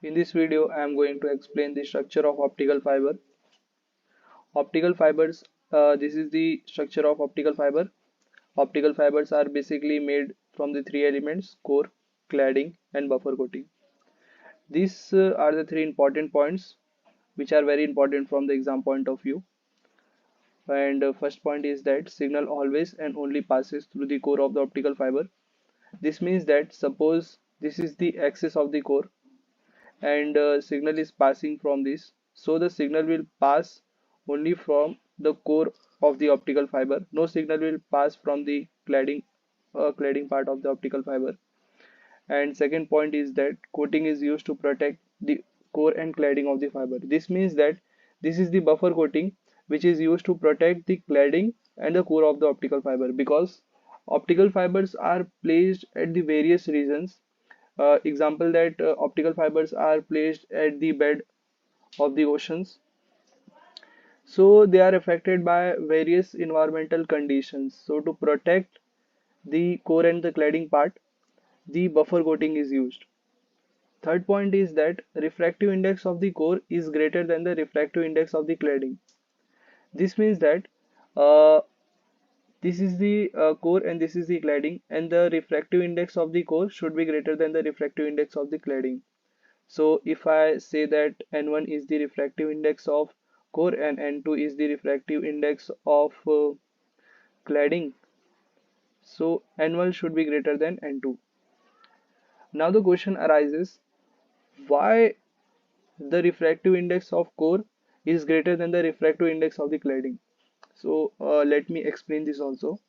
In this video, I am going to explain the structure of optical fiber. Optical fibers, this is the structure of optical fiber. Optical fibers are basically made from the three elements: core, cladding, and buffer coating. These are the three important points which are very important from the exam point of view. And first point is that signal always and only passes through the core of the optical fiber. This means that suppose this is the axis of the core and signal is passing from this, so the signal will pass only from the core of the optical fiber. No signal will pass from the cladding part of the optical fiber. And second point is that coating is used to protect the core and cladding of the fiber. This means that this is the buffer coating which is used to protect the cladding and the core of the optical fiber, because optical fibers are placed at the various regions. Example that optical fibers are placed at the bed of the oceans, so they are affected by various environmental conditions. So to protect the core and the cladding part, the buffer coating is used. Third point is that refractive index of the core is greater than the refractive index of the cladding. This means that uh, this is the core and this is the cladding, and the refractive index of the core should be greater than the refractive index of the cladding. So if I say that N1 is the refractive index of core and N2 is the refractive index of cladding, so N1 should be greater than N2. Now the question arises, why the refractive index of core is greater than the refractive index of the cladding? So let me explain this also.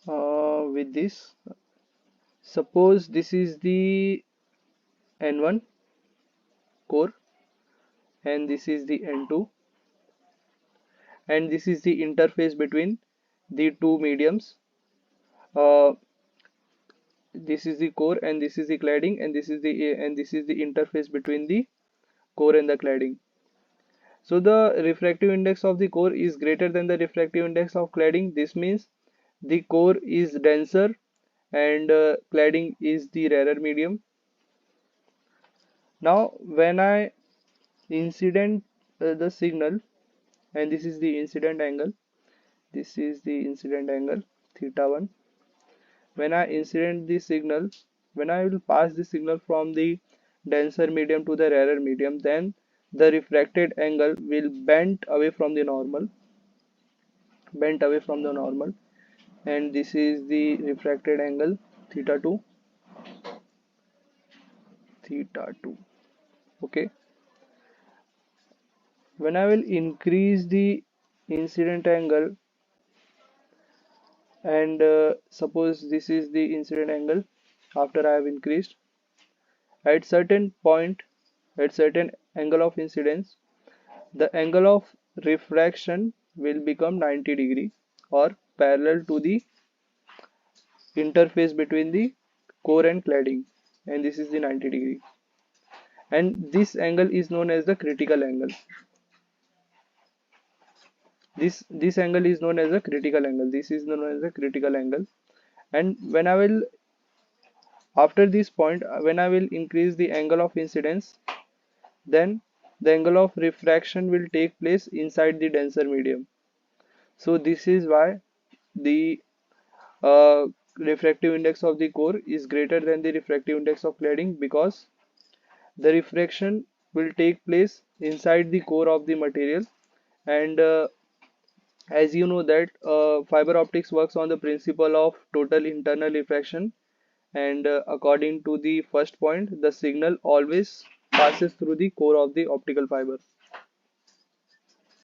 With this, suppose this is the N1 core and this is the N2, and this is the interface between the two mediums. uh, this is the core and this is the cladding, and this is the interface between the core and the cladding. So the refractive index of the core is greater than the refractive index of cladding. This means the core is denser and cladding is the rarer medium. Now when I incident the signal, and this is the incident angle, this is the incident angle theta 1. When I incident the signal, when I will pass the signal from the denser medium to the rarer medium, then the refracted angle will bent away from the normal, and this is the refracted angle theta 2. Okay, when I will increase the incident angle, and suppose this is the incident angle after I have increased, at certain point, at certain angle of incidence, the angle of refraction will become 90 degree, or parallel to the interface between the core and cladding, and this is the 90 degree, and this angle is known as the critical angle. This angle is known as a critical angle. This is known as a critical angle. And when I will, after this point, when I will increase the angle of incidence, then the angle of refraction will take place inside the denser medium. So this is why the uh, refractive index of the core is greater than the refractive index of cladding, because the refraction will take place inside the core of the material. And as you know that fiber optics works on the principle of total internal refraction, and according to the first point, the signal always passes through the core of the optical fiber.